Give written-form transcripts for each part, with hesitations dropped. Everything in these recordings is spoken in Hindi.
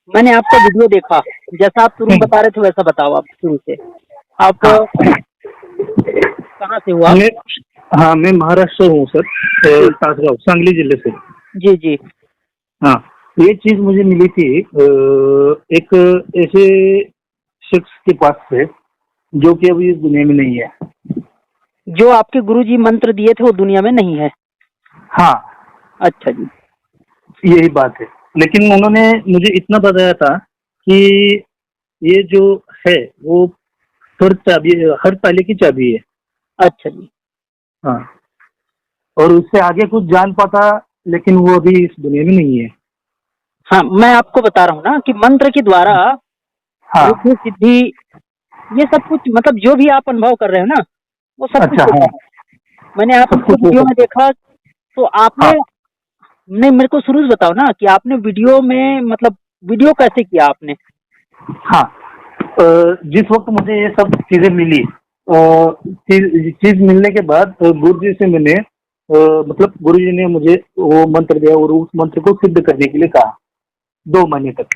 मैंने आपका वीडियो देखा, जैसा आप शुरू में बता रहे थे वैसा बताओ आप शुरू से। आप हाँ कहाँ से हो आप? मैं हाँ मैं महाराष्ट्र हूँ सर, तासगांव सांगली जिले से। जी जी। हाँ, ये चीज मुझे मिली थी एक ऐसे शख्स के पास से जो कि अभी इस दुनिया में नहीं है। जो आपके गुरुजी मंत्र दिए थे वो दुनिया में नहीं है? हाँ, अच्छा जी। यही बात है। लेकिन उन्होंने मुझे इतना बताया था कि ये जो है वो हर ताले की चाबी है। अच्छा जी। हाँ, और उससे आगे कुछ जान पाता, लेकिन वो अभी इस दुनिया में नहीं है। हाँ, मैं आपको बता रहा हूँ ना कि मंत्र के द्वारा हाँ। रिद्धि सिद्धि ये सब कुछ, मतलब जो भी आप अनुभव कर रहे हो ना, वो सब कुछ अच्छा। होता हाँ, है। मैंने सब आपके कुछ हो वीडियो में सकता है। देखा। तो आपने, हाँ। नहीं, मेरे को शुरू से बताओ ना कि आपने वीडियो में, मतलब वीडियो कैसे किया आपने? हाँ, जिस वक्त मुझे ये सब चीजें मिली, चीज मिलने के बाद गुरु जी से मैंने मतलब गुरु जी ने मुझे वो मंत्र दिया और उस मंत्र को सिद्ध करने के लिए कहा 2 महीने तक।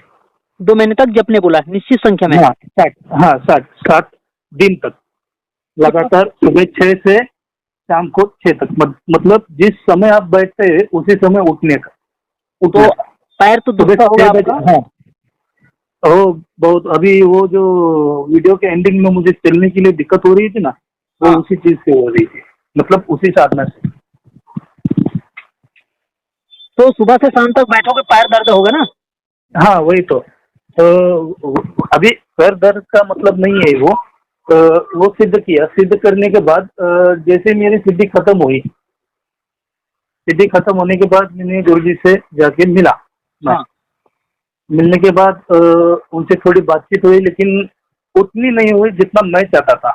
2 महीने तक जपने बोला, निश्चित संख्या में? हाँ 60, हाँ 7 दिन तक तो लगातार, सुबह 6 से शाम को 6 तक, मतलब जिस समय आप बैठते हैं उसी समय उठना तो है। पैर तो सुबह दुखता होगा 6 बजे। आपका? हाँ, ओ बहुत, अभी वो जो वीडियो के एंडिंग में मुझे चलने के लिए दिक्कत हो रही थी ना, वो हाँ। उसी चीज से हो रही थी, मतलब उसी साधना से। तो सुबह से शाम तक बैठोगे पैर दर्द होगा ना? हाँ वही तो अभी पैर दर्द का मतलब नहीं है वो। वो सिद्ध किया, सिद्ध करने के बाद जैसे मेरी सिद्धि खत्म होने के बाद मैंने गुरु जी से जाके मिला। मैं हाँ। मिलने के बाद उनसे थोड़ी बातचीत हुई, लेकिन उतनी नहीं हुई जितना मैं चाहता था।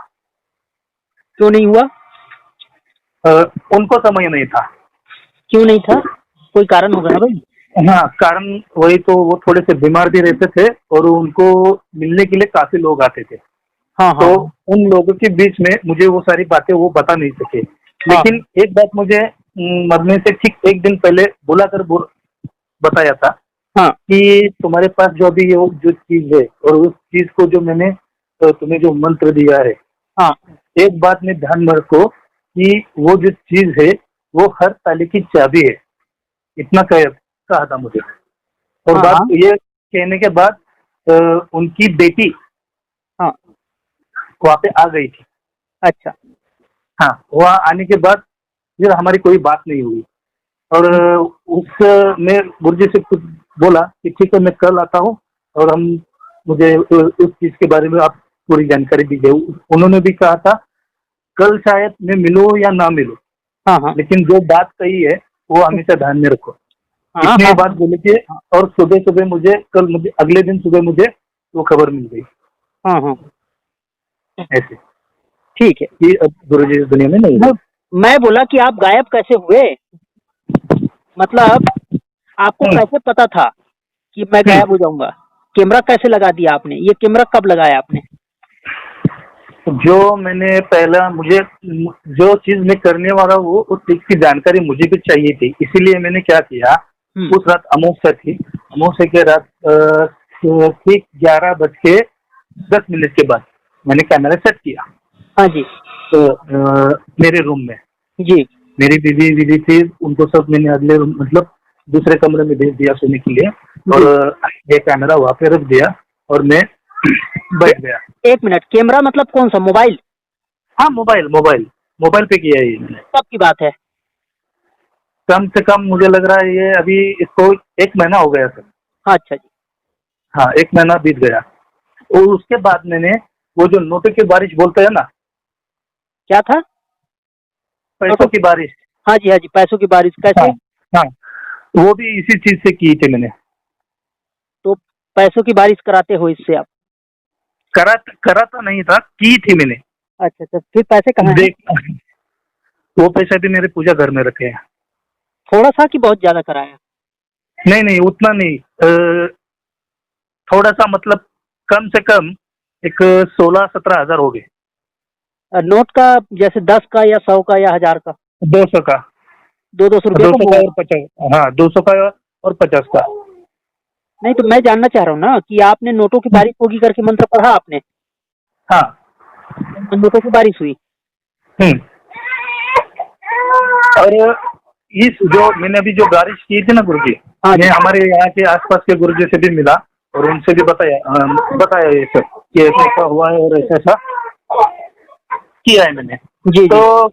क्यों नहीं हुआ? अ, उनको समय नहीं था। क्यों नहीं था? कोई कारण होगा ना भाई। हाँ, कारण वही तो, वो थोड़े से बीमार भी रहते थे और उनको मिलने के लिए काफी लोग आते थे। हाँ हाँ तो हाँ। उन लोगों के बीच में मुझे वो सारी बातें वो बता नहीं सके। हाँ लेकिन एक बात मुझे मरने से ठीक एक दिन पहले बुलाकर बताया था हाँ कि तुम्हारे पास जो अभी ये जो चीज है और उस चीज को जो मैंने तुम्हें जो मंत्र दिया है, हाँ एक बात में ध्यान में रखो कि वो जो चीज है वो हर ताले की चाबी है। इतना कहा था मुझे। और हाँ। बात हाँ ये कहने के बाद उनकी बेटी हाँ। वहाँ पे आ गई थी। अच्छा। हाँ, वहाँ आने के बाद फिर हमारी कोई बात नहीं हुई। और उस मैं गुरुजी से कुछ बोला कि ठीक है मैं कल आता हूँ, और हम मुझे उस चीज के बारे में आप पूरी जानकारी दीजिए। उन्होंने भी कहा था कल शायद मैं मिलूँ या ना मिलूँ, हाँ हाँ लेकिन जो बात कही है वो हमेशा ध्यान में रखो। हाँ इतनी हाँ बात बोली थी। और सुबह सुबह मुझे अगले दिन सुबह मुझे वो खबर मिल गई हाँ हाँ। ऐसे ठीक है। कि अब गुरुजी इस दुनिया में नहीं मैं है। मैं बोला कि आप गायब कैसे हुए, मतलब आपको हम्म, कैसे पता था कि मैं गायब हो जाऊंगा? कैमरा कैसे लगा दिया आपने? ये कैमरा कब लगाया आपने? जो मैंने पहला मुझे जो चीज मैं करने वाला हूँ उस चीज की जानकारी मुझे भी चाहिए थी, इसीलिए मैंने क्या किया। हम्म। उस रात अमावस्या थी। अमावस्या के रात ठीक 11:10 के बाद मैंने कैमरा सेट किया। हाँ जी। तो मेरे रूम में जी। मेरी बीवी बीवी थी, उनको सब मैंने अगले रूम, मतलब दूसरे कमरे में भेज दिया सोने के लिए। और जी। ये कैमरा वहाँ पे रख दिया और मैं बैठ गया। एक मिनट, कैमरा मतलब कौन सा, मोबाइल? हाँ, मोबाइल मोबाइल मोबाइल पे किया है ये मैंने। कब की बात है? कम से कम मुझे लग रहा है ये अभी इसको 1 महीना हो गया सर। अच्छा जी। हाँ, 1 महीना बीत गया। और उसके बाद मैंने वो जो नोटों की बारिश बोलते हैं ना, क्या था? पैसों नोटो। की बारिश। हाँ जी हाँ जी, पैसों की बारिश हाँ कैसे? हाँ, वो भी इसी चीज से की थी मैंने। तो पैसों की बारिश कराते हो इससे आप? करा करा तो नहीं था, की थी मैंने। अच्छा अच्छा, फिर पैसे कहाँ हैं? देख, वो पैसे भी मेरे पूजा घर में रखे हैं। थोड़ा सा कि बहुत ज्यादा कराया? नहीं नहीं, उतना नहीं, थोड़ा सा, मतलब कम से कम एक 16-17 हजार हो गए। नोट का? जैसे 10 का या 100 का या 1000 का? 200 का। 200 200 रुपये दो का सौ का मोह। और 50, हाँ 200 का और 50 का। नहीं तो मैं जानना चाह रहा हूँ ना कि आपने नोटों की बारिश होगी करके मंत्र पढ़ा आपने, हाँ। नोटों की बारिश हुई। हम्म। और इस जो मैंने अभी जो बारिश की थी ना गुरुजी, हाँ जी। मैं हमारे यहाँ के आसपास के गुरुजी से भी मिला और उनसे भी बताया ये सब कि ऐसा ऐसा हुआ है और ऐसा ऐसा किया है मैंने। जी जी तो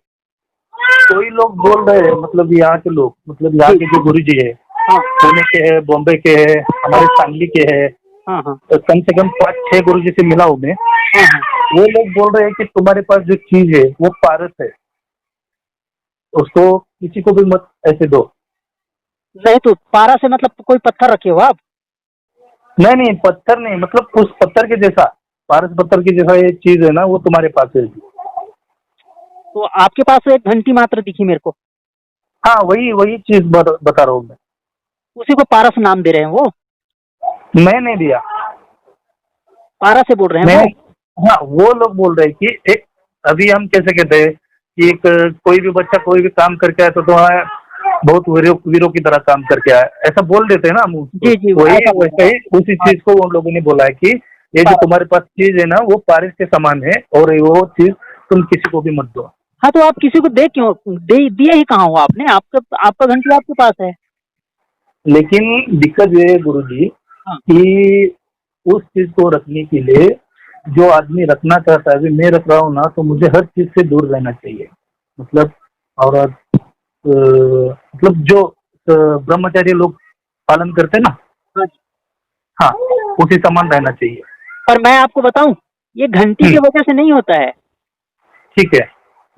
कोई लोग बोल रहे हैं, मतलब यहाँ के लोग, मतलब यहाँ जी। के जो गुरुजी है, हाँ पुणे के हैं, बॉम्बे के हैं, हमारे सांगली के हैं, हाँ हाँ तो कम से कम 5-6 गुरुजी से मिला हूँ मैं। हाँ हाँ। वो लोग बोल रहे हैं कि तुम्हारे पास जो चीज है वो पारस है, उसको किसी को भी मत ऐसे दो। नहीं तो पारा से मतलब कोई पत्थर रखे हो आप? नहीं नहीं, पत्थर नहीं, मतलब उस पत्थर के जैसा, पारस पत्थर के जैसा ये चीज है ना, वो तुम्हारे पास है। तो आपके पास एक घंटी मात्र दिखी मेरे को, हाँ, वही वही चीज बता रहा हूँ मैं। उसी को पारस नाम दे रहे हैं वो? मैं नहीं दिया। पारा से बोल रहे हैं मैं, वो? हाँ, वो लोग बोल रहे हैं कि एक, अभी हम कैसे कहते हैं कि एक कोई भी बच्चा कोई भी काम करके आए तो बहुत वीरों की तरह काम करके आए, ऐसा बोल देते हैं ना हम उसको। जी जी, वही ऐसा बोल वैसे रहे ही उसी हैं। चीज को उन लोगों ने बोला है कि ये जो हाँ तुम्हारे पास चीज है ना वो पारिस के समान है और वो चीज तुम किसी को भी मत दो। हाँ, तो आप किसी को दे क्यों दिए ही कहाँ हो आपने? आपका आपका घंटी आपके पास है। लेकिन दिक्कत ये है गुरुजी हाँ कि उस चीज को रखने के लिए जो आदमी रखना चाहता है, अभी मैं रख रहा हूँ ना, तो मुझे हर चीज से दूर रहना चाहिए। मतलब, और मतलब जो ब्रह्मचर्य लोग पालन करते हैं ना, हाँ जी। हाँ, उसी समान रहना चाहिए। पर मैं आपको बताऊं, ये घंटी की वजह से नहीं होता है। ठीक है।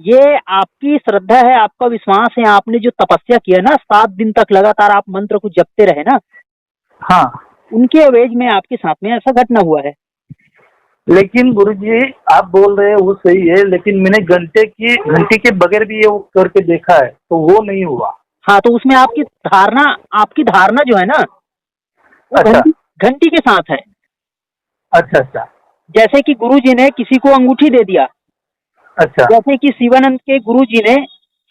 ये आपकी श्रद्धा है, आपका विश्वास है, आपने जो तपस्या किया ना, 7 दिन तक लगातार आप मंत्र को जपते रहे ना, हाँ, उनके एवज में आपके साथ में ऐसा घटना हुआ है। लेकिन गुरुजी आप बोल रहे हैं वो सही है, लेकिन मैंने घंटी के बगैर भी ये वो करके देखा है तो वो नहीं हुआ। हाँ, तो उसमें आपकी धारणा जो है ना, वो अच्छा घंटी घंटी के साथ है। अच्छा अच्छा जैसे कि गुरु जी ने किसी को अंगूठी दे दिया, अच्छा। जैसे कि शिवानंद के गुरु जी ने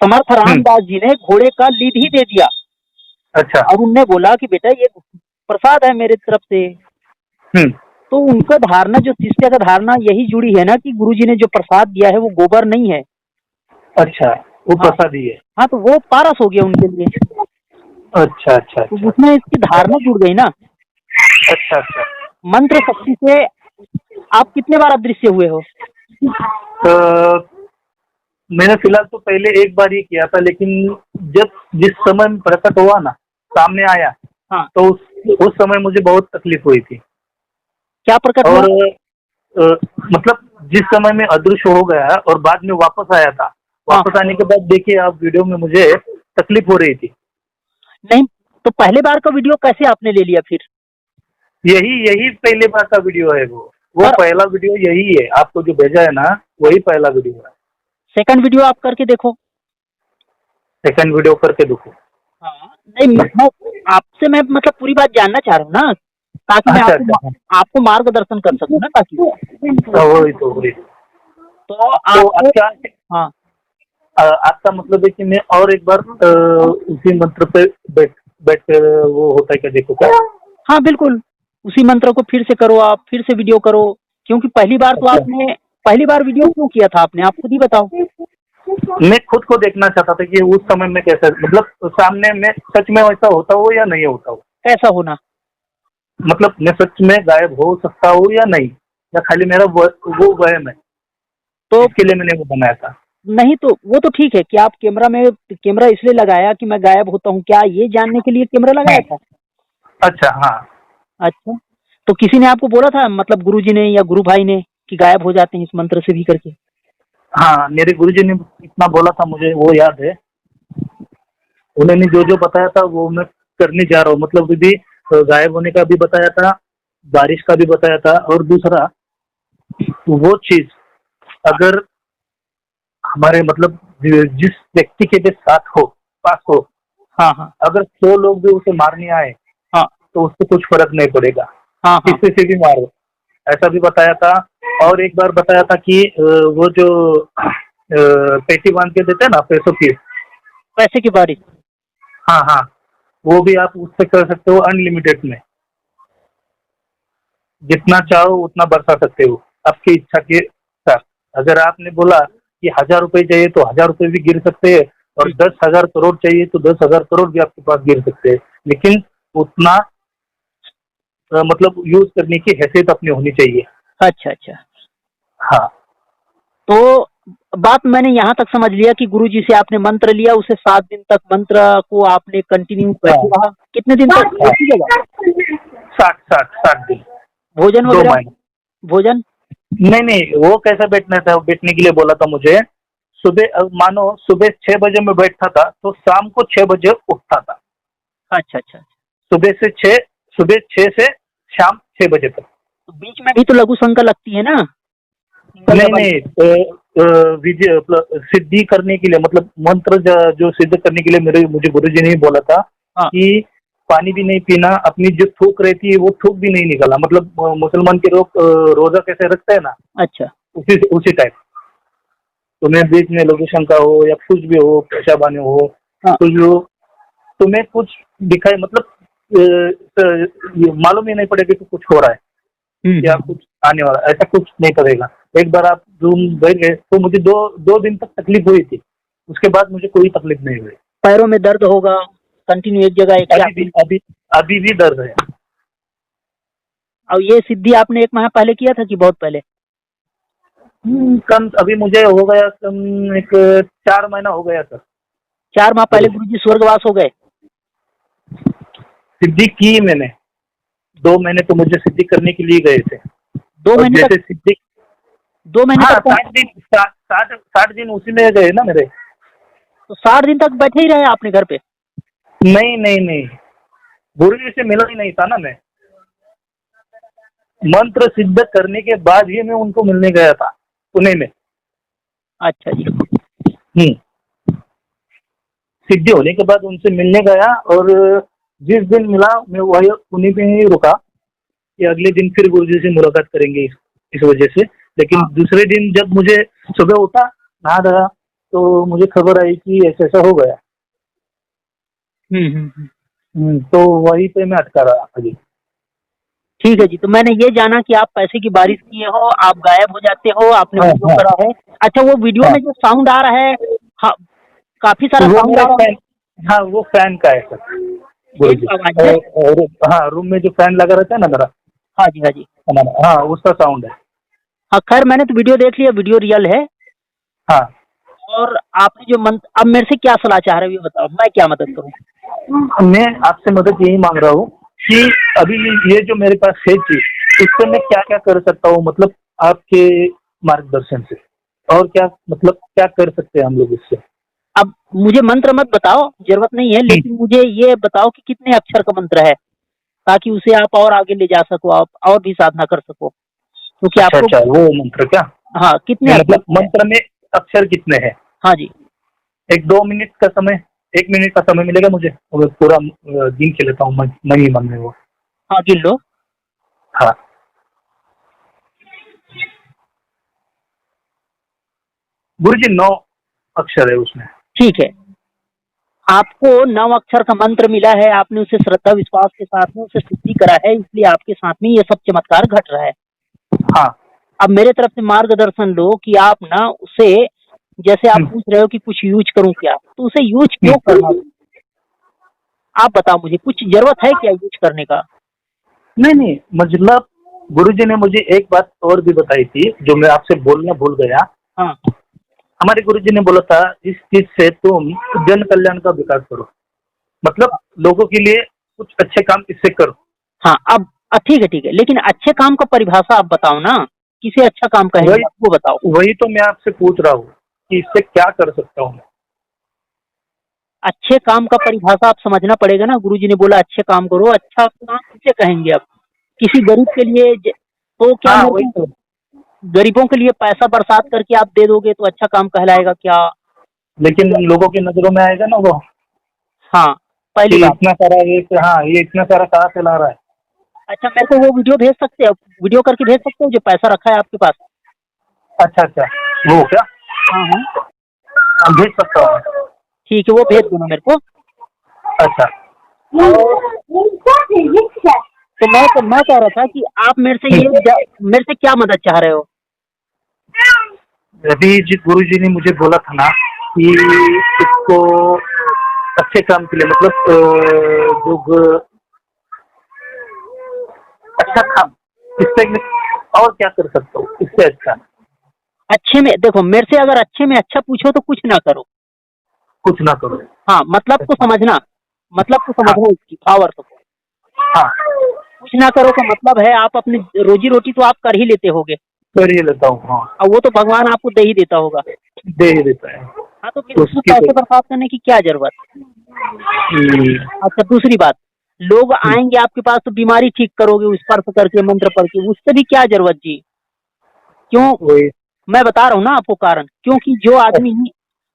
समर्थ हम्म। रामदास जी ने घोड़े का लीद ही दे दिया, अच्छा। और उनने बोला कि बेटा ये प्रसाद है मेरे तरफ से। हम्म। तो उनका धारणा, जो शिष्य का धारणा यही जुड़ी है ना कि गुरु जी ने जो प्रसाद दिया है वो गोबर नहीं है। अच्छा, वो हाँ प्रसाद ही है। हाँ, तो वो पारस हो गया उनके लिए। अच्छा अच्छा तो अच्छा उसमें इसकी धारणा जुड़ गई ना। अच्छा अच्छा। मंत्र शक्ति से आप कितने बार अदृश्य हुए हो? तो मैंने फिलहाल तो पहले एक बार ये किया था, लेकिन जब जिस समय में प्रकट हुआ ना, सामने आया, हाँ, तो उस समय मुझे बहुत तकलीफ हुई थी। क्या प्रकट हुआ? और मतलब जिस समय में अदृश्य हो गया और बाद में वापस आया था, हाँ, वापस आने के बाद देखिए आप वीडियो में मुझे तकलीफ हो रही थी। नहीं तो पहले बार का वीडियो कैसे आपने ले लिया फिर? यही यही पहले बार का वीडियो है वो और पहला वीडियो यही है, आपको जो भेजा है ना, वही पहला वीडियो है। सेकंड वीडियो आप करके देखो। सेकंड वीडियो करके देखो। हाँ, नहीं मैं आपसे मैं मतलब पूरी बात जानना चाह रहा हूँ ना, ताकि मैं अच्छा आपको अच्छा। आपको मार्गदर्शन कर सकूँ ना, ताकि हाँ, वही। तो तो आपको। अच्छा, हाँ आपका मतलब है कि मैं और एक बार उसी मंत्र पे बैठ बैठ कर वो होता है क्या, देखो क्या? हाँ, बिल्कुल उसी मंत्र को फिर से करो, आप फिर से वीडियो करो। क्योंकि अच्छा, पहली बार वीडियो क्यों किया था आपने, आप खुद ही बताओ। मैं खुद को देखना चाहता था कि उस समय में कैसा, मतलब सामने में सच में वैसा होता हो या नहीं होता हो, कैसा होना? मतलब मैं सच में गायब हो सकता हूँ या नहीं, या खाली मेरा वो वहम है, तो इसके लिए मैंने वो बनाया था। नहीं तो वो तो ठीक है कि आप कैमरा इसलिए लगाया कि मैं गायब होता हूँ, क्या ये जानने के लिए कैमरा लगाया हाँ। था? अच्छा, हाँ। अच्छा, तो किसी ने आपको बोला था, मतलब गुरुजी ने या गुरु भाई ने, कि गायब हो जाते हैं इस मंत्र से भी करके? हाँ, मेरे गुरुजी ने इतना बोला था, मुझे वो याद है। उन्होंने जो जो बताया था वो मैं करने जा रहा हूँ, मतलब भी गायब होने का भी बताया था, बारिश का भी बताया था, और दूसरा वो चीज अगर हमारे मतलब जिस व्यक्ति के भी साथ हो, पास हो, हाँ हाँ अगर 100 लोग भी उसे मारने आए हाँ तो उससे कुछ फर्क नहीं पड़ेगा, हाँ हाँ। किसी से भी मारो, ऐसा भी बताया था। और एक बार बताया था कि वो जो पेटी बांध के देते हैं ना पैसों की, पैसे की बारिश? हाँ हाँ, वो भी आप उससे कर सकते हो अनलिमिटेड में। जितना चाहो उतना बरसा सकते हो आपकी इच्छा के साथ। अगर आपने बोला कि 1,000 रुपए चाहिए तो 1,000 रुपए भी गिर सकते हैं, और 10,000 करोड़ चाहिए तो 10,000 करोड़ भी आपके पास गिर सकते हैं, लेकिन उतना मतलब यूज करने की हैसियत अपनी होनी चाहिए। अच्छा अच्छा। हाँ तो बात मैंने यहाँ तक समझ लिया कि गुरुजी से आपने मंत्र लिया, उसे 7 दिन तक मंत्र को आपने कंटिन्यू बैठे रहा। कितने दिन तक एक ही जगह? 60 दिन। भोजन 2 वगैरह? महीने। भोजन? नहीं नहीं, वो कैसा बैठना था, बैठने के लिए बोला था मुझे। सुबह मानो सुबह 6 बजे मैं बैठता था तो शाम को 6 बजे उठता था। अच्छा अच्छा। सुबह 6 से शाम 6 बजे तक। तो बीच में भी तो लघु शंका लगती है ना? नहीं नहीं, विजय सिद्धि करने के लिए, मतलब मंत्र जो सिद्ध करने के लिए मुझे गुरुजी ने ही बोला था हाँ। कि पानी भी नहीं पीना, अपनी जो थूक रहती है वो थूक भी नहीं निकाला, मतलब मुसलमान के लोग रोजा कैसे रखते हैं ना, अच्छा। उसी टाइप। तुम्हें बीच में लघु शंका हो या कुछ भी हो, पेशाब आने हो, हाँ। कुछ भी हो, तुम्हें कुछ दिखाई, मतलब ये मालूम ही नहीं पड़ेगा कि कुछ हो रहा है या कुछ आने वाला, ऐसा कुछ नहीं करेगा। एक बार आप रूम बैठ गए तो मुझे दो दिन तक तकलीफ हुई थी, उसके बाद मुझे कोई तकलीफ नहीं हुई। पैरों में दर्द होगा कंटिन्यू एक जगह एक अभी भी दर्द है। और ये सिद्धि आपने 1 माह पहले किया था कि बहुत पहले? कम अभी मुझे हो गया, कम एक 4 महीना हो गया सर। 4 माह पहले गुरुजी स्वर्गवास हो गए? सिद्धि की मैंने, 2 महीने तो मुझे सिद्धि करने के लिए गए थे। 2 महीने जैसे तक? सिद्धि 2 महीने हाँ, तक? 60 दिन उसी में गए ना मेरे। तो 60 दिन तक बैठे ही रहे आपने घर पे? नहीं नहीं नहीं, गुरु जी से मिला ही नहीं था ना मैं। मंत्र सिद्ध करने के बाद ही मैं उनको मिलने गया था पुणे में। अच्छा जी। सिद्धि होने के बाद उनसे मिलने गया, और जिस दिन मिला मैं वही उन्हीं पे ही रुका कि अगले दिन फिर गुरु जी से मुलाकात करेंगे इस वजह से। लेकिन दूसरे दिन जब मुझे सुबह उठा, नहा रहा, तो मुझे खबर आई कि ऐसा ऐसा हो गया। तो वहीं पे मैं अटका रहा अभी। ठीक है जी। तो मैंने ये जाना कि आप पैसे की बारिश किए हो, आप गायब हो जाते हो, आपने वीडियो करा है। अच्छा, वो वीडियो में जो साउंड आ रहा है, हाँ, काफी सारा साउंड आ रहा है। हाँ, वो फैन का है सर। आवाज है? हाँ, रूम में जो फैन लगा रहता है ना मेरा। हाँ जी हाँ जी। हाँ, उसका साउंड है। हाँ खैर, मैंने तो वीडियो देख लिया, वीडियो रियल है। हाँ, और आपने जो मंत्र, अब मेरे से क्या सलाह चाह रहे हो ये बताओ, मैं क्या मदद करूँ? मैं आपसे मदद यही मांग रहा हूँ कि अभी ये जो मेरे पास है चीज, इससे मैं क्या क्या कर सकता हूँ, मतलब आपके मार्गदर्शन से, और क्या, मतलब क्या कर सकते हैं हम लोग इससे। अब मुझे मंत्र मत बताओ, जरूरत नहीं है, लेकिन मुझे ये बताओ कि कितने अक्षर का मंत्र है, ताकि उसे आप और आगे ले जा सको, आप और भी साधना कर सको, क्योंकि अच्छा आपको। अच्छा, वो मंत्र क्या? हाँ, कितने अक्षर मतलब है? मंत्र में अक्षर कितने हैं? हाँ जी। 1 मिनट का समय, 1 मिनट का समय मिलेगा मुझे, और पूरा गिन के लेता हूँ मैं ही मन में वो। हाँ, गिन लो। हाँ, गुरुजी 9 अक्षर है उसमें। ठीक है, आपको 9 अक्षर का मंत्र मिला है, आपने उसे श्रद्धा विश्वास के साथ में उसे सिद्धि करा है, इसलिए आपके साथ में ये सब चमत्कार घट रहा है। हाँ, अब मेरे तरफ से मार्गदर्शन लो कि आप ना उसे, जैसे आप पूछ रहे हो कि कुछ यूज करूं क्या, तो उसे यूज क्यों करना, आप बताओ मुझे, कुछ जरूरत है क्या यूज करने का? नहीं नहीं, मतलब गुरुजी ने मुझे एक बात और भी बताई थी जो मैं आपसे बोलना भूल गया। हाँ। हमारे गुरुजी ने बोला था इस चीज से तुम जन कल्याण का विकास करो, मतलब लोगों के लिए कुछ अच्छे काम इससे करो। हाँ, अब ठीक है, लेकिन अच्छे काम का परिभाषा आप बताओ ना, किसे अच्छा काम कहेंगे आपको बताओ। वही तो मैं आपसे पूछ रहा हूँ कि इससे क्या कर सकता हूँ मैं। अच्छे काम का परिभाषा आप समझना पड़ेगा ना, गुरुजी ने बोला अच्छे काम करो, अच्छा काम किसे कहेंगे आप? किसी गरीब के लिए तो क्या, हाँ, मेरे वही को तो। गरीबों के लिए पैसा बरसात करके आप दे दोगे तो अच्छा काम कहलाएगा क्या? लेकिन लोगों की नजरों में आएगा ना वो, हाँ, पहली कि बात। इतना सारा ये इतना सारा कहाँ से ला रहा है। अच्छा, मेरे को वो वीडियो भेज सकते हो, वीडियो करके भेज सकते हो जो पैसा रखा है आपके पास? अच्छा अच्छा, वो क्या? हाँ हाँ, भेज सकता हूँ। ठीक है, वो भेज दो ना मेरे को। अच्छा, तो मैं कह रहा था कि आप मेरे से क्या मदद चाह रहे हो? अभी जी गुरुजी ने मुझे बोला था ना कि इसको अच्छे काम के लिए मतलब जो अच्छा काम, इससे मैं और क्या कर सकता हूँ इससे अच्छा? अच्छे में देखो, मेरे से अगर अच्छे में अच्छा पूछो तो कुछ ना करो। कुछ ना करो। हाँ, मतलब को अच्छा। समझना, मतलब को हाँ समझना इसकी पावर को। हाँ, कुछ ना करो का मतलब है आप अपनी रोजी रोटी तो आप कर ही लेते होगे, कर ही लेता हूँ। हाँ, और वो तो भगवान आपको दे ही देता होगा। दे ही देता है। हाँ, तो फिर उसमें उसकी तो पैसे बर्बाद करने की क्या जरूरत? हम्म, अच्छा, दूसरी बात, लोग हम्म, आएंगे आपके पास तो बीमारी ठीक करोगे उस स्पर्श करके, मंत्र पढ़ के, उससे भी क्या जरूरत जी? क्यों? वही। मैं बता रहा हूँ ना आपको कारण, क्योंकि जो आदमी,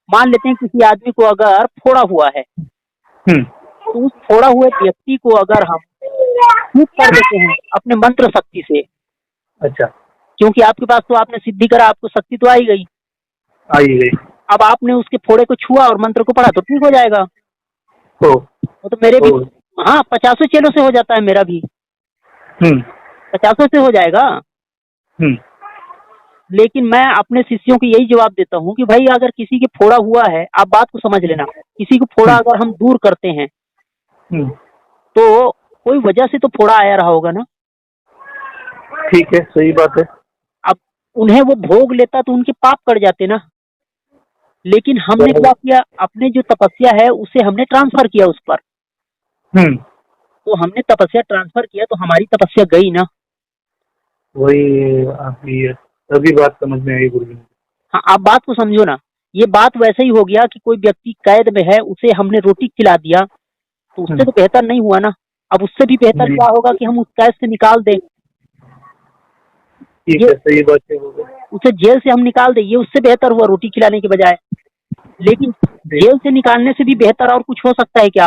मान लेते हैं किसी आदमी को अगर फोड़ा हुआ है, हम्म, तो उस फोड़ा हुए व्यक्ति को अगर हम ठीक कर देते हैं अपने मंत्र शक्ति से, अच्छा, क्योंकि आपके पास तो आपने सिद्धि करा, आपको शक्ति तो आई गई। आई गई। अब आपने उसके फोड़े को छुआ और मंत्र को पढ़ा तो ठीक हो जाएगा। हो वो तो मेरे भी, हो। हाँ, 50 चेलों से हो जाता है, मेरा भी हम्म, 50 से हो जाएगा। हम्म, लेकिन मैं अपने शिष्यों को यही जवाब देता हूँ कि भाई अगर किसी के फोड़ा हुआ है, आप बात को समझ लेना, किसी को फोड़ा हम्म, अगर हम दूर करते हैं हम्म, तो कोई वजह से तो फोड़ा आया रहा होगा ना। ठीक है, सही बात है। अब उन्हें वो भोग लेता तो उनके पाप कट जाते ना। लेकिन हमने बराबर। क्या किया, अपने जो तपस्या है उसे हमने ट्रांसफर किया उस पर। हम्म, तो हमने तपस्या ट्रांसफर किया तो हमारी तपस्या गई ना। वही आपकी अभी बात समझ में आई गुरुजी। हाँ, आप बात को समझो ना। ये बात वैसे ही हो गया कि कोई व्यक्ति कैद में है, उसे हमने रोटी खिला दिया, तो उससे तो बेहतर नहीं हुआ ना। अब उससे भी बेहतर जी, क्या होगा कि हम उस कैद से निकाल दें, ठीक ये है, सही बात है होगा। उसे जेल से हम निकाल दें, ये उससे बेहतर हुआ रोटी खिलाने के बजाय। लेकिन जेल से निकालने से भी बेहतर और कुछ हो सकता है क्या?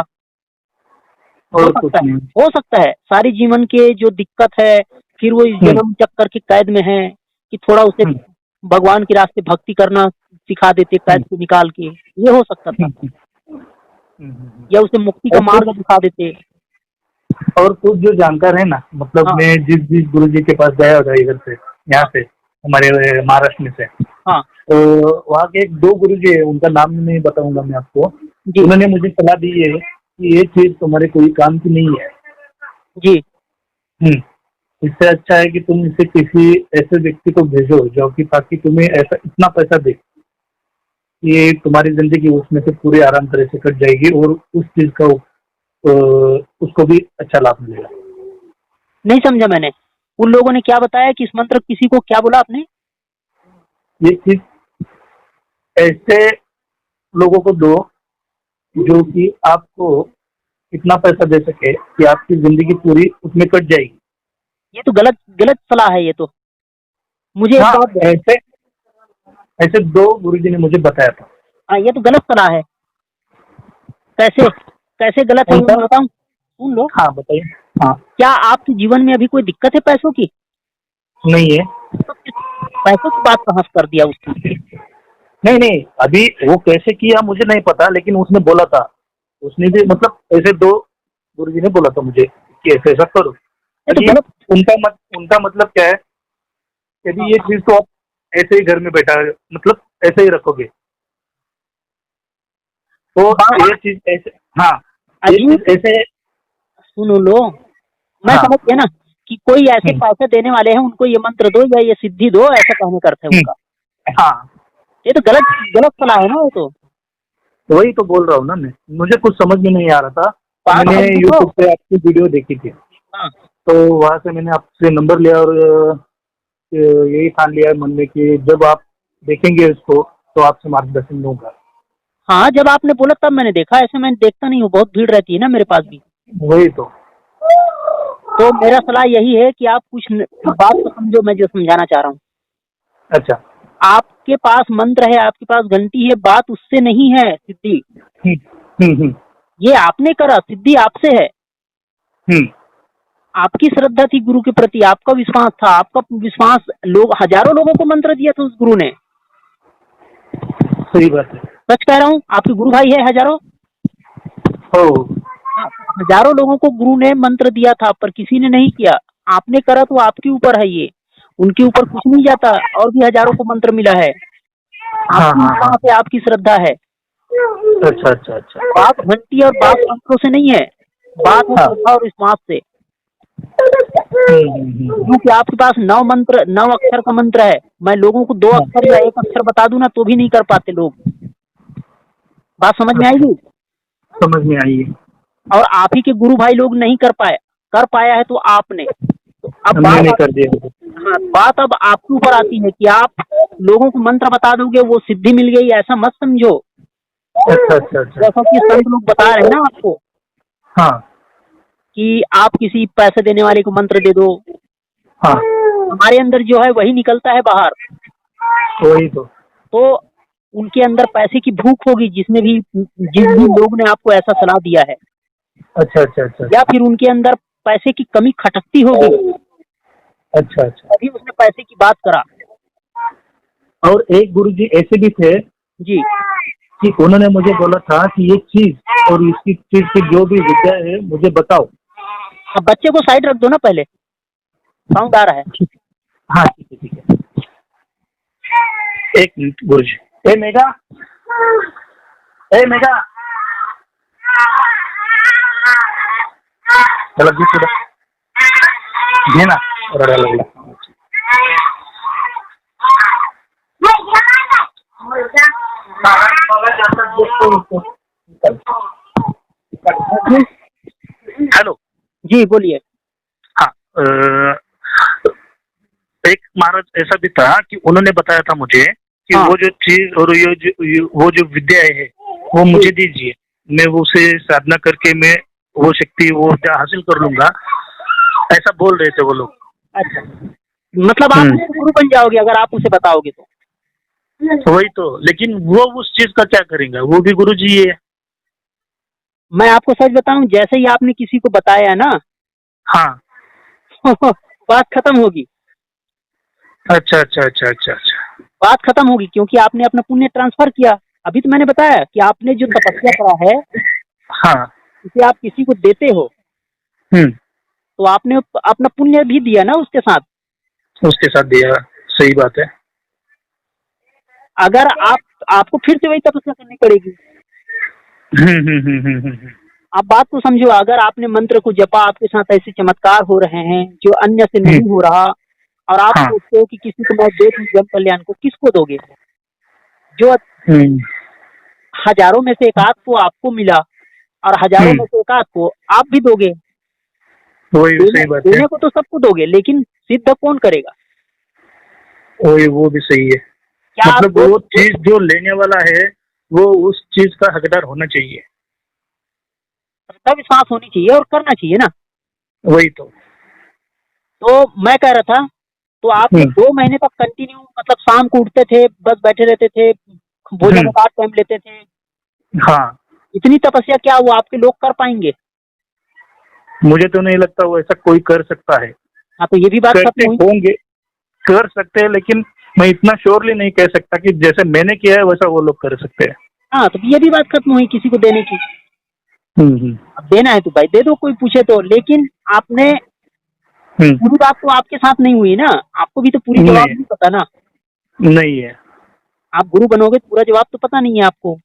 हो और कुछ सकता है, नहीं। हो सकता है। सारी जीवन के जो दिक्कत है, फिर वो इस हम्म, जन्म चक्कर के कैद में है, कि थोड़ा उसे हम्म, भगवान के रास्ते भक्ति करना सिखा देते कैद हम्म, से निकाल के, ये हो सकता था। हम्म, या उसे मुक्ति का और मार्ग कुछ दिखा देते। और कुछ जो जानकार है ना, मतलब हाँ, मैं जिस जिस गुरु जी के पास गया था इधर से, यहाँ से, हमारे महाराष्ट्र में से, हाँ, तो वहाँ के एक दो गुरु जी है, उनका नाम नहीं बताऊंगा मैं आपको। जी, उन्होंने मुझे सलाह दी है कि ये चीज तुम्हारे कोई काम की नहीं है। जी, हम्म, इससे अच्छा है कि तुम इसे किसी ऐसे व्यक्ति को भेजो जो कि ताकि तुम्हें ऐसा इतना पैसा दे कि तुम्हारी जिंदगी उसमें से पूरी आराम तरह से कट जाएगी और उस चीज का उसको भी अच्छा लाभ मिलेगा। नहीं समझा मैंने। उन लोगों ने क्या बताया कि इस मंत्र किसी को क्या बोला आपने? ये चीज ऐसे लोगों को दो जो कि आपको इतना पैसा दे सके कि आपकी जिंदगी पूरी उसमें कट जाएगी। ये तो गलत गलत सलाह है ये तो। मुझे एक हाँ, बात, ऐसे ऐसे दो गुरुजी ने मुझे बताया था। हाँ, ये तो गलत सलाह है। कैसे? कैसे गलत है वो उनका, मैं बताऊं, सुन लो। हाँ बताइए। हाँ, क्या आपके जीवन में अभी कोई दिक्कत है पैसों की? नहीं है। तो फिर पैसों की बात कहाँ से कर दिया उसने? नहीं नहीं, अभी वो कैसे किया मुझे नहीं पता, लेकिन उसने बोला था, उसने भी मतलब ऐसे दो गुरुजी ने बोला था मुझे कि ऐसे ऐसा करो। ये तो अभी गलत। उनका मतलब क्या है कि अभी ये चीज तो आप ऐसे ही घर में बैठा मतलब ऐसे ही रखोगे, तो बात ये चीज ऐसे, हाँ, ये अजीब। चीज ऐसे, सुनो लो, मैं हाँ, समझ गया ना कि कोई ऐसे हम्म, पैसे देने वाले हैं, उनको ये मंत्र दो या ये सिद्धि दो, ऐसा कहने का अर्थ है हम्म, उनका। हाँ, ये तो गलत गलत सलाह है ना वो तो। तो वही तो बोल रहा हूँ ना मैं, मुझे कुछ समझ में नहीं आ रहा था, तो बात मैंने समझो तो। यूट्यूब पे आपकी वीडियो देखी थी, हाँ, तो वहां से मैंने आपसे नंबर लिया और यही ठान लिया मन में कि जब आप देखेंगे इसको तो आपसे मार्गदर्शन लूंगा। हाँ, जब आपने बोला तब मैंने देखा, ऐसे मैं देखता नहीं हूँ, बहुत भीड़ रहती है ना मेरे पास भी। वही तो। तो मेरा सलाह यही है कि आप कुछ बात को समझो, मैं जो समझाना चाह रहा हूँ। अच्छा। आपके पास मंत्र है, आपके पास घंटी है, बात उससे नहीं है सिद्धि। हम्म, हम्म, ये आपने करा, सिद्धि आपसे है। हम्म, आपकी श्रद्धा थी गुरु के प्रति, आपका विश्वास था, आपका विश्वास, लोग हजारों लोगों को मंत्र दिया था उस गुरु ने। सही बात है। सच कह रहा हूँ, आपके गुरु भाई है हजारों। हो, हाँ, हजारों लोगों को गुरु ने मंत्र दिया था पर किसी ने नहीं किया। आपने करा तो आपके ऊपर है ये, उनके ऊपर कुछ नहीं जाता। और भी हजारों को मंत्र मिला है। हाँ आपकी हाँ हाँ। विश्वास है, आपकी श्रद्धा है। अच्छा अच्छा अच्छा। बात घंटी और बात मंत्रों से नहीं है, बात है हाँ। श्रद्धा और विश्वास से। हम्म। क्योंकि आपके पास 9 अक्षर का मंत्र है। मैं लोगों को 2 हाँ, अक्षर या 1 अक्षर बता दूं ना तो भी नहीं कर पाते लोग। बात समझ में अच्छा, आएगी? समझ में आई है। और आप ही के गुरु भाई लोग नहीं कर पाए, कर पाया है तो आपने। तो अब मैंने कर दिया। हाँ, बात अब आपके ऊपर आती है कि आप लोगों को मंत्र बता दोगे वो सिद्धि मिल गई, ऐसा मत समझो। अच्छा अच्छा अच्छा। जैसा कि संत लोग बता रहे हैं ना आपको हाँ कि आप किसी पैसे देने वाले को मंत्र दे दो, हाँ, हमारे अंदर जो है वही निकलता है बाहर। वही तो। तो उनके अंदर पैसे की भूख होगी, जिस भी लोग ने आपको ऐसा सलाह दिया है, अच्छा अच्छा अच्छा। या फिर उनके अंदर पैसे की कमी खटकती होगी, अच्छा अच्छा। तभी उसने पैसे की बात करा। और एक गुरुजी ऐसे भी थे जी, कि उन्होंने मुझे बोला था कि ये चीज और इसकी चीज की जो भी विद्या है मुझे बताओ। अब बच्चे को साइड रख दो ना, पहले साउंड आ रहा है। हाँ ठीक है ठीक है। एक मिनट गुरुजी। ए मेघा, ए मेघा, चला जी थोड़ा घे ना रडायला लागला। हेलो। जी बोलिए। हाँ, एक महाराज ऐसा भी था कि उन्होंने बताया था मुझे कि हाँ। वो जो चीज और वो जो विद्या है वो मुझे दीजिए, मैं वो उसे साधना करके मैं वो शक्ति वो विद्या हासिल कर लूंगा, ऐसा बोल रहे थे वो लोग। अच्छा, मतलब आप गुरु बन जाओगे अगर आप उसे बताओगे तो। वही तो, लेकिन वो उस चीज का क्या करेंगे, वो भी गुरु जी है। मैं आपको सच बताऊं, जैसे ही आपने किसी को बताया ना हाँ। बात खत्म होगी। अच्छा अच्छा अच्छा अच्छा अच्छा। बात खत्म होगी क्योंकि आपने अपना पुण्य ट्रांसफर किया। अभी तो मैंने बताया कि आपने जो तपस्या करा है, हाँ। उसे आप किसी को देते हो हम्म। तो आपने अपना पुण्य भी दिया ना उसके साथ। उसके साथ दिया, सही बात है। अगर आपको फिर से वही तपस्या करनी पड़ेगी। हम्म। आप बात को समझो, अगर आपने मंत्र को जपा, आपके साथ ऐसे चमत्कार हो रहे हैं जो अन्य से नहीं हो रहा, और आप हाँ। सोचते हो कि किसी को मैं दे दूं जन कल्याण को, किसको दोगे? जो हजारों में से एक आध को आपको मिला और हजारों में से एक आध को आप भी दोगे। वही सही बात है। देने को तो सबको दोगे, लेकिन सिद्ध कौन करेगा? वही, वो भी सही है। क्या मतलब आप वो चीज जो लेने वाला है वो उस चीज का हकदार होना चाहिए। श्रद्धा विश्वास होनी चाहिए और करना चाहिए ना। वही तो। तो मैं कह रहा था, तो आप 2 महीने तक कंटिन्यू, मतलब शाम को उठते थे, बस बैठे रहते थे, भोजन का टाइम लेते थे। हाँ, इतनी तपस्या क्या वो आपके लोग कर पाएंगे? मुझे तो नहीं लगता वो ऐसा कोई कर सकता है। हाँ, तो ये भी बात करते खत्म हुई। होंगे, कर सकते हैं, लेकिन मैं इतना श्योरली नहीं कह सकता कि जैसे मैंने किया है वैसा वो लोग कर सकते हैं। हाँ, तो ये भी बात खत्म हुई किसी को देने की। अब देना है तो भाई दे दो, कोई पूछे तो। लेकिन आपने पूरी बात तो आपके साथ नहीं हुई ना, आपको भी तो पूरी जवाब नहीं पता ना। नहीं है। आप गुरु बनोगे तो पूरा जवाब तो पता नहीं है आपको।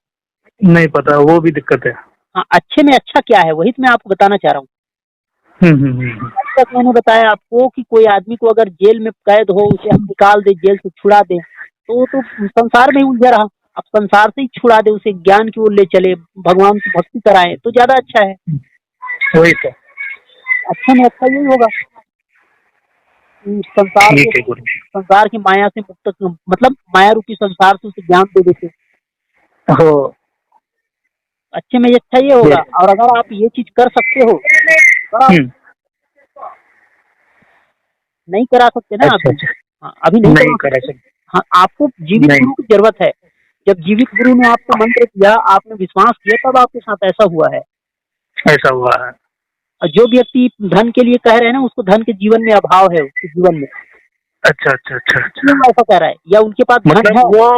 नहीं पता, वो भी दिक्कत है। हाँ, अच्छे में अच्छा क्या है वही तो मैं आपको बताना चाह रहा हूँ। अब तक मैंने बताया आपको कि कोई आदमी को अगर जेल में कैद हो, उसे हम निकाल दे, जेल से छुड़ा दे, तो वो तो संसार में ही उलझा रहा। अब संसार से ही छुड़ा दे, उसे ज्ञान की ओर ले चले, भगवान की भक्ति कराए, तो ज्यादा अच्छा है। वही तो। अच्छा में अच्छा यही होगा कि संसार की माया से मुक्त, मतलब माया रूपी संसार से उसे ज्ञान दे देते। हो। अच्छे में अच्छा ये होगा। और अगर आप ये चीज कर सकते हो तो आप नहीं करा सकते ना। अच्छा, अभी हाँ, अभी नहीं करा सकते। हाँ, आपको जीवित गुरु की जरूरत है। जब जीवित गुरु ने आपको मंत्र दिया, आपने विश्वास किया, तब आपके साथ ऐसा हुआ है। ऐसा हुआ है। और जो व्यक्ति धन के लिए कह रहे हैं ना, उसको धन के जीवन में अभाव है, उसके जीवन में। अच्छा अच्छा अच्छा क्यों अच्छा। ऐसा कह रहा है? या उनके पास धन है? मतलब वो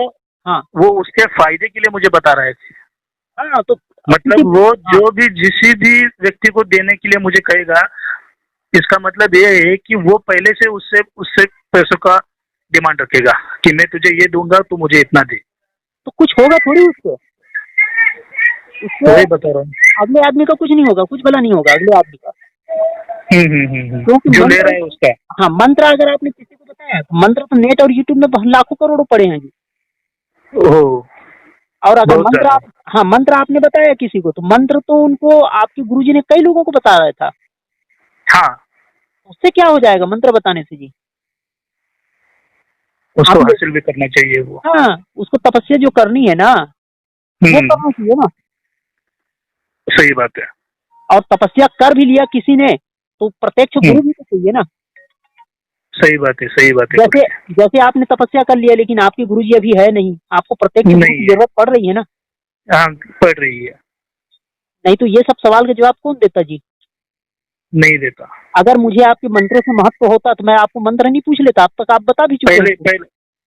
हाँ, वो उसके फायदे के लिए मुझे बता रहा है। हाँ तो मतलब वो हाँ, जो भी जिस भी व्यक्ति को देने के लिए मुझे कहेगा, इसका मतलब ये है कि वो पहले से उससे उससे पैसों का डिमांड रखेगा कि मैं तुझे ये दूंगा, तू मुझे इतना दे। तो कुछ होगा थोड़ी उससे। उससे वही बता रहा हूँ। अगले आदमी का कुछ नहीं होगा, कुछ भला नहीं होगा अगले आदमी का। क्योंकि जो ले मंत्र, रहा है उसका। हाँ मंत्र अगर आपने किसी को बताया तो मंत्र तो नेट और यूट्यूब में लाखों करोड़ों पड़े हैं जी। ओह, और अगर बहुत मंत्र ज्यादा। आप, हाँ मंत्र आपने बताया किसी को तो मंत्र तो उनको आपके गुरुजी ने कई लोगों को बताया था। हाँ, उससे क्या हो जाएगा मंत्र बताने से जी। आप उसको हासिल भी करना चाहिए वो। हाँ, उसको तपस्या जो करनी है ना वो हम्म, करना चाहिए ना। सही बात है। और तपस्या कर भी लिया किसी ने तो प्रत्यक्ष हम्म, गुरु भी तो चाहिए ना। सही बात है, सही बात है जैसे गुरुजी। जैसे आपने तपस्या कर लिया लेकिन आपके गुरुजी अभी है नहीं, आपको प्रत्यक्ष गुरु नहीं की है। जरूरत पड़ रही है ना। हाँ, पड़ रही है। नहीं तो ये सब सवाल का जवाब कौन देता जी। नहीं देता। अगर मुझे आपके मंत्रों से महत्व होता तो मैं आपको मंत्र नहीं पूछ लेता, अब तक आप बता भी चुके पहले हैं। पहले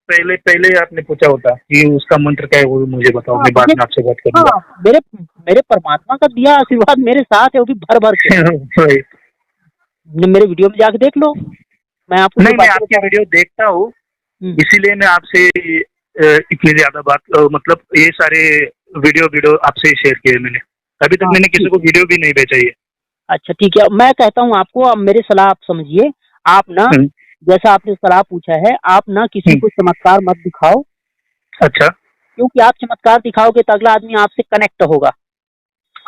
पहले पहले आपने पूछा होता कि उसका मंत्र क्या है, वो मुझे बताओ, हाँ मैं बाद मुझे, में आपसे बात हाँ करूंगा। मेरे मेरे परमात्मा का दिया आशीर्वाद मेरे साथ है, वो भी भर भर के। वही। मेरे वीडियो में जाके देख लो, मैं आपको जो नहीं, मैं बातें आपके बता रहा वीडियो देखता हूँ, हूँ। इसीलिए मैं आपसे इतनी ज्यादा बात मतलब ये सारे वीडियो वीडियो आपसे शेयर किए मैंने। अभी तक हाँ मैंने किसी ठीक को है। वीडियो भी नहीं भेजा ये। अच्छा ठीक है, मैं कहता हूँ आपको, अब मेरी सलाह आप समझिए। आप ना, हम्म, जैसा आपने सलाह पूछा है, आप ना किसी हम्म, को चमत्कार मत दिखाओ। अच्छा। क्योंकि आप चमत्कार दिखाओगे तो अगला आदमी आपसे कनेक्ट होगा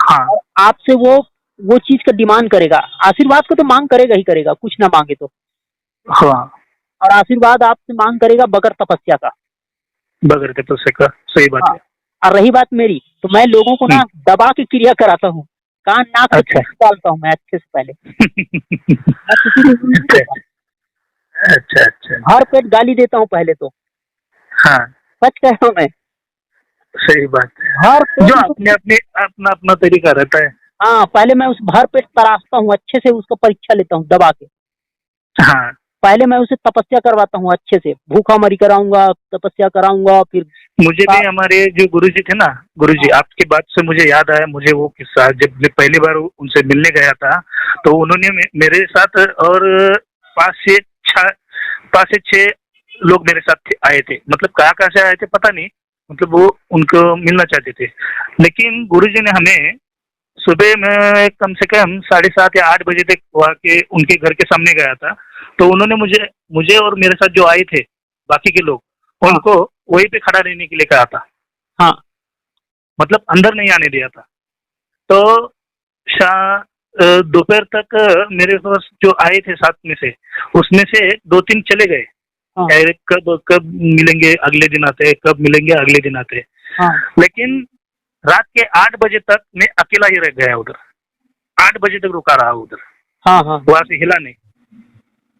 हाँ, और आपसे वो चीज का डिमांड करेगा। आशीर्वाद को तो मांग करेगा ही करेगा, कुछ ना मांगे तो। हाँ, और आशीर्वाद आपसे मांग करेगा बगैर तपस्या का। बगैर तपस्या का, सही बात हाँ, है। और रही बात मेरी, तो मैं लोगों को हम्म, ना दबा के क्रिया कराता हूँ। कान नाक से अच्छा। खून डालता हूँ मैं अच्छे से पहले। मैं किसी को यूं नहीं अच्छा, देता। अच्छा, अच्छा, भर अच्छा। पेट गाली देता हूँ पहले तो। हाँ, सच कह रहा हूँ मैं। सही बात है। भर पेट जो उसको, अपने अपने अपना अपना तरीका रहता है। हाँ पहले मैं उस भर पेट तराशता हूँ अच्छे से, उसका परीक्षा लेता हूँ दबा के। हाँ, पहले मैं उसे तपस्या करवाता हूँ अच्छे से, भूखा मरी कराऊंगा, तपस्या कराऊंगा, फिर मुझे भी हमारे जो गुरुजी थे ना, गुरुजी, हाँ आपकी बात से मुझे याद आया, मुझे वो किस्सा जब मैं पहली बार उनसे मिलने गया था, तो उन्होंने मेरे साथ और पाँच से छह पाँच से छह लोग मेरे साथ आए थे। मतलब कहाँ कहाँ से आए थे पता नहीं, मतलब वो उनको मिलना चाहते थे। लेकिन गुरुजी ने हमें सुबह में कम से कम 7:30 या 8 बजे तक वहाँ के उनके घर के सामने गया था। तो उन्होंने मुझे मुझे और मेरे साथ जो आए थे बाकी के लोग, हाँ उनको वहीं पे खड़ा रहने के लिए कहा था। हाँ मतलब अंदर नहीं आने दिया था। तो दोपहर तक मेरे पास जो आए थे साथ में से, उसमें से 2-3 चले गए। हाँ कह रहे कब कब मिलेंगे, अगले दिन आते, कब मिलेंगे अगले दिन आते। हाँ लेकिन रात के 8 बजे तक मैं अकेला ही रह गया उधर। 8 बजे तक रुका रहा उधर, हाँ हाँ वहां से हिला नहीं।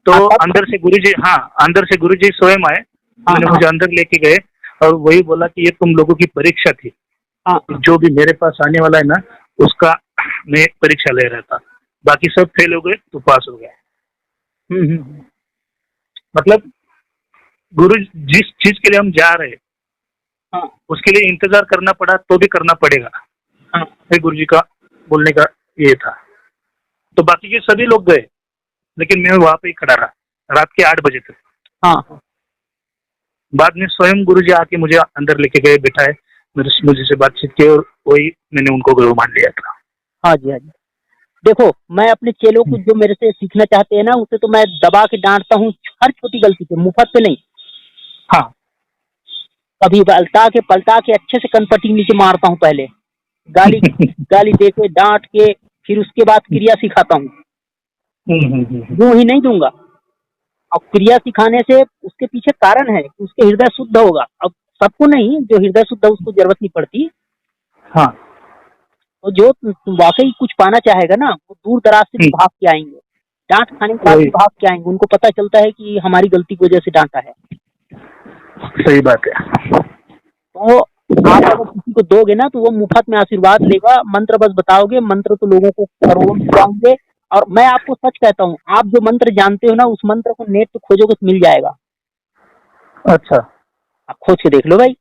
तो हाँ तब, अंदर से गुरुजी, हाँ, अंदर से गुरुजी स्वयं आए। हाँ उन्होंने हाँ मुझे अंदर लेके गए और वही बोला कि ये तुम लोगों की परीक्षा थी। हाँ जो भी मेरे पास आने वाला है ना, उसका मैं परीक्षा ले रहा था। बाकी सब फेल हो गए, तो पास हो गए। हम्म। मतलब गुरु जिस चीज के लिए हम जा रहे हैं, हाँ उसके लिए इंतजार करना पड़ा तो भी करना पड़ेगा। हाँ ये गुरु जी का बोलने का ये था। तो बाकी के सभी लोग गए, लेकिन मैं वहां पे ही खड़ा रहा रात के 8 बजे तक। हाँ बाद में स्वयं गुरु जी आके मुझे अंदर लेके गए, बिठाए, मुझे से बातचीत की और वही मैंने उनको गुरु मान लिया था। हाँ जी हाँ जी। देखो मैं अपने चेलों को जो मेरे से सीखना चाहते हैं ना, उसे तो मैं दबा के डांटता हूँ हर छोटी गलती पे, मुफ्त पे नहीं। हाँ। कभी पलटा के अच्छे से कनपटी नीचे मारता हूँ पहले, गाली गाली दे के डांट के, फिर उसके बाद क्रिया सिखाता हूँ। यूं ही नहीं दूंगा। और क्रिया सिखाने से उसके पीछे कारण है कि उसके हृदय शुद्ध होगा। अब सबको नहीं, जो हृदय शुद्ध है उसको जरूरत नहीं पड़ती। हाँ। तो जो वाकई कुछ पाना चाहेगा ना, वो दूर दराज से भी भाग के आएंगे, डांट खाने के बाद भी वही, भाग के आएंगे। उनको पता चलता है कि हमारी गलती की वजह से डांटा है। सही बात है। तो आप अगर किसी को दोगे ना तो वो मुफ्त में आशीर्वाद लेगा। मंत्र बस बताओगे, मंत्र तो लोगों को करोड़ों मिल जाएंगे। और मैं आपको सच कहता हूँ, आप जो मंत्र जानते हो ना, उस मंत्र को नेट पे खोजोगे तो मिल जाएगा। अच्छा। आप खोज के देख लो भाई।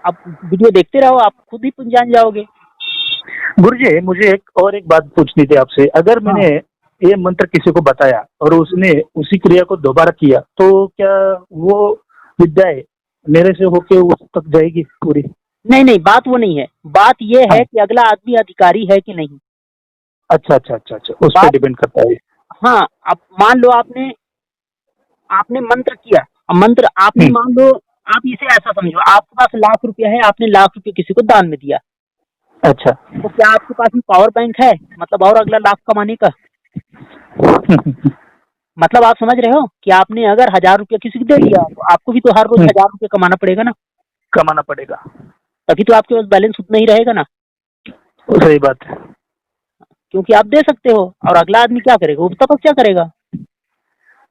आप वीडियो देखते रहो, आप खुद ही जान जाओगे। गुरुजी मुझे एक बात पूछनी थी आपसे। अगर हाँ मैंने ये मंत्र किसी को बताया और उसने उसी क्रिया को दोबारा किया तो क्या वो विद्याएं मेरे से होके उस तक जाएगी पूरी? नहीं नहीं, बात वो नहीं है, बात ये हाँ। है कि अगला आदमी अधिकारी है कि नहीं। अच्छा अच्छा अच्छा अच्छा, उस पर बात, डिपेंड करता है। हाँ, अब मान लो आपने आपने मंत्र किया, अब मंत्र आपने हम्म, मान लो, आप इसे ऐसा समझो, आपके पास ₹1,00,000 है, आपने ₹1,00,000 किसी को दान में दिया, अच्छा। तो क्या आपके पास में पावर बैंक है, मतलब और अगला लाख कमाने का? मतलब आप समझ रहे हो कि आपने अगर ₹1,000 किसी को दे दिया, तो आपको भी तो हर रोज ₹1,000 कमाना पड़ेगा ना, कमाना पड़ेगा। तभी तो आपके पास बैलेंस उतना ही रहेगा ना, सही बात है। क्योंकि आप दे सकते हो। और अगला आदमी क्या करेगा, वो तपस्या करेगा।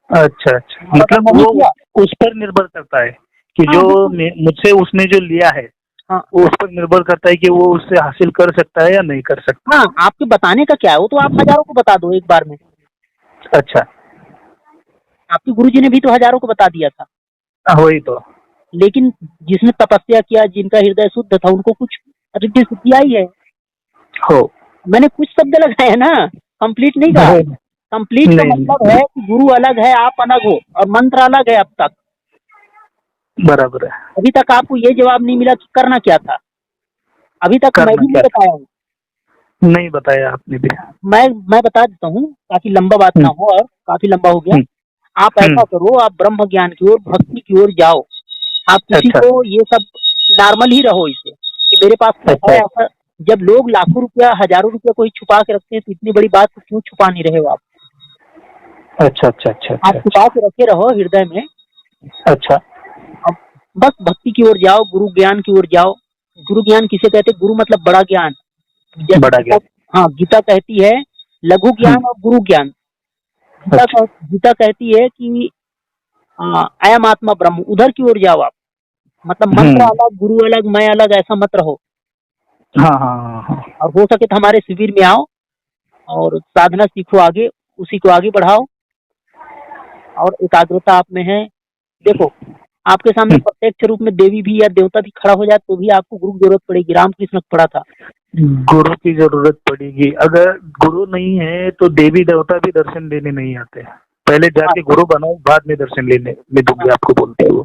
अच्छा अच्छा, और अगर मतलब नहीं वो किया, उस पर निर्भर करता है कि हाँ जो बिल्कुल, मुझसे उसने जो लिया है हाँ वो उस पर निर्भर करता है कि वो उससे हासिल कर सकता है या नहीं कर सकता। हाँ, आपके बताने का क्या है, वो तो आप हजारों को बता दो एक बार में। अच्छा। आपके गुरुजी ने भी तो हजारों को बता दिया था, वही तो। लेकिन जिसने तपस्या किया, जिनका हृदय शुद्ध था, उनको कुछ रिद्धि सिद्धि आई है। हो। मैंने कुछ शब्द लगाए हैं ना, कंप्लीट नहीं कहा। नहीं कंप्लीट का मतलब नहीं, है कि गुरु अलग है, आप अलग हो, और मंत्र अलग है। अब तक, बराबर है। अभी तक आपको ये जवाब नहीं मिला कि करना क्या था। अभी तक मैं करना भी नहीं क्या था? बताया हूँ। नहीं बताया आपने भी। मैं बता देता हूँ ताकि लंबा बात ना हम्म, हो, और काफी लंबा हो गया। हम्म, आप ऐसा करो, आप ब्रह्म ज्ञान की ओर, भक्ति की ओर जाओ। आप किसी अच्छा को ये सब नॉर्मल ही रहो इसे, कि मेरे पास पैसा अच्छा है ऐसा। जब लोग लाखों रुपया, हजारों रुपया कोई छुपा के रखते हैं, तो इतनी बड़ी बात को क्यों छुपा नहीं रहे हो आप? अच्छा अच्छा अच्छा आप अच्छा छुपा अच्छा के रखे रहो हृदय में। अच्छा। अब बस भक्ति की ओर जाओ, गुरु ज्ञान की ओर जाओ। गुरु ज्ञान किसे कहते हैं? गुरु मतलब बड़ा ज्ञान। जैसे बड़ा गीता, ज्ञान। हाँ, गीता कहती है लघु ज्ञान और गुरु ज्ञान। अच्छा। गीता कहती है कि अयम आत्मा ब्रह्म, उधर की ओर जाओ आप। मतलब मंत्र अलग, गुरु अलग, मैं अलग, ऐसा मत रहो। हाँ हाँ हाँ हाँ। और हो सके तो हमारे शिविर में आओ और साधना सीखो, आगे उसी को आगे बढ़ाओ। और एकाग्रता आप में है। देखो, आपके सामने प्रत्यक्ष रूप में देवी भी या देवता भी खड़ा हो जाए, तो भी आपको गुरु की जरूरत पड़ेगी। रामकृष्ण को पड़ा था। गुरु की जरूरत पड़ेगी। अगर गुरु नहीं है तो देवी देवता भी दर्शन देने नहीं आते। पहले हाँ, जाके गुरु बनाओ, बाद में दर्शन लेने में दूंगे आपको, बोलते हैं वो।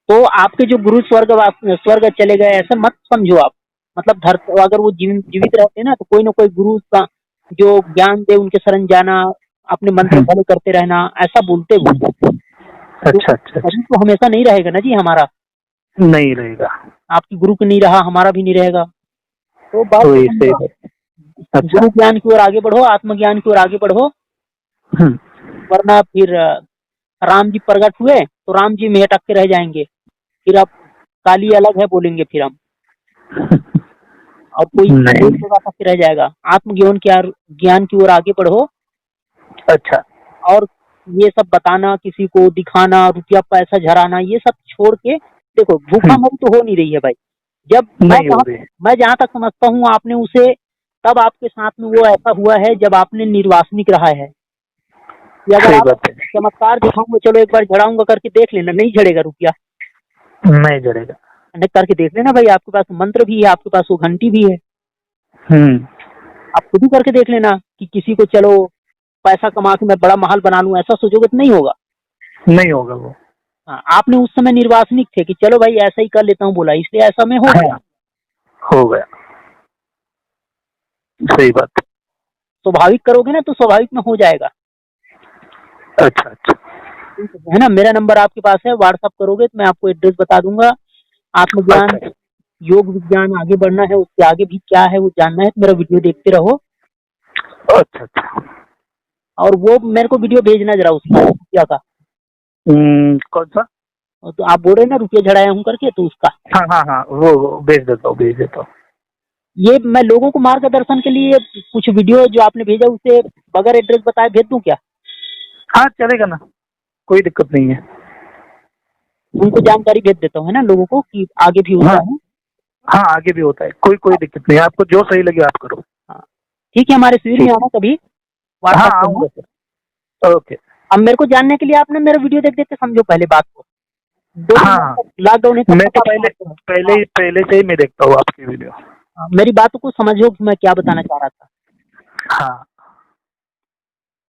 तो आपके जो गुरु स्वर्ग चले गए, ऐसा मत समझो आप। मतलब अगर वो जीवित रहते ना, तो कोई ना कोई गुरु का जो ज्ञान दे, उनके शरण जाना, अपने मंत्र हम्म, फॉलो करते रहना, ऐसा बोलते वो। तो अच्छा अच्छा अच्छा। शरीर तो हमेशा नहीं रहेगा ना जी हमारा। नहीं रहेगा। आपकी गुरु का नहीं रहा, हमारा भी नहीं रहेगा। तो बात को वही सही समझो, बात। अच्छा। गुरु ज्ञान की ओर आगे बढ़ो, आत्मज्ञान की ओर आगे बढ़ो। हम्म। वरना फिर राम जी प्रकट हुए तो राम जी में अटक के रह जाएंगे। फिर अब काली अलग है बोलेंगे फिर हम, और कोई एक नहीं। जगह तक के रह जाएगा। आत्मज्ञान की ज्ञान की ओर आगे बढ़ो। अच्छा। और ये सब बताना, किसी को दिखाना, रुपया पैसा झराना, ये सब छोड़ के देखो, भूखा मरी तो हो नहीं रही है भाई। जब नहीं हो रही। मैं जहाँ तक समझता हूँ, आपने उसे तब आपके साथ में वो ऐसा हुआ है जब आपने निर्वासनिक रहा है। कि अगर सही आप बात है। चमत्कार दिखाऊंगा, चलो एक बार झड़ाऊंगा करके देख लेना, नहीं झड़ेगा रुपया। नहीं जड़ेगा। नहीं, करके देख लेना भाई, आपके पास मंत्र भी है, आपके पास वो घंटी भी है। हम्म। आप खुद ही करके देख लेना कि किसी को चलो पैसा कमा के मैं बड़ा महल बना लूं, ऐसा सोचोगे तो नहीं होगा। नहीं होगा वो। हाँ, आपने उस समय निर्वासनिक थे कि चलो भाई ऐसा ही कर लेता हूँ बोला, इसलिए ऐसा में हो गया। हाँ, हो गया। सही बात। स्वाभाविक करोगे ना तो स्वाभाविक में हो जाएगा। अच्छा अच्छा ठीक है ना? मेरा नंबर आपके पास है, व्हाट्सअप करोगे तो मैं आपको एड्रेस बता दूंगा। आत्मज्ञान, अच्छा योग विज्ञान आगे बढ़ना है, उसके आगे भी क्या है वो जानना है, तो मेरा वीडियो देखते रहो। अच्छा अच्छा। और वो मेरे को वीडियो भेजना जरा उसका, रुपया का। कौन सा? और तो आप बोल रहे हैं ना रुपया झड़ाया हूँ करके, तो उसका। हाँ हाँ हाँ, वो भेज देता हूँ, भेज देता हूँ। ये मैं लोगों को मार्गदर्शन के लिए कुछ वीडियो जो आपने भेजा उसे बगैर एड्रेस बताए भेज दूं क्या? हाँ चलेगा ना, कोई दिक्कत नहीं है। उनको जानकारी भेज देता हूँ, है ना, लोगों को कि आगे भी हाँ होता है। हाँ, आगे भी होता है, कोई कोई दिक्कत नहीं है, आपको जो सही लगे आप करो। हाँ, ठीक है, हमारे शिविर में ठीक आना कभी, है। हाँ व्हाट्सएप करना। आऊँगा सर। ओके। अब मेरे को जानने के लिए आपने मेरा वीडियो देख देख के समझो पहले बात को। हाँ, लॉकडाउन है तब मैं तक तो आप पहले मारते हो। पहले से ही मैं देखता हूँ आपकी वीडियो। मेरी बातों को समझो कि मैं क्या बताना चाह रहा था। हाँ